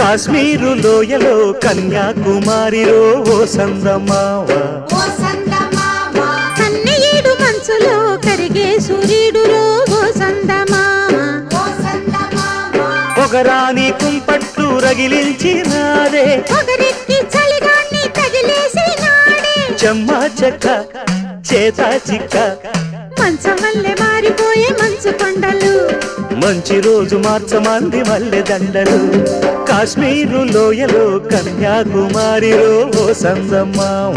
కాశ్మీరు లోయలో కన్యాకుమారిలో ఓ సందమావ కన్నయ్యేడు మనసులో కరిగే సూర్యుడులో ఓ సందమావ ఒకరాని కుంపట్లు రగిలించినారే ఒకరికి చలిగాన్ని తగిలేసినాడే చెమ్మా చెక్క చేత చిక్క మంచమల్లె మారిపోయే మంచు కొండలు మంచి రోజు మార్చమంది మల్లె దండలు కాశ్మీరు లోయలో కన్యాకుమారిలో ఓ సందమావ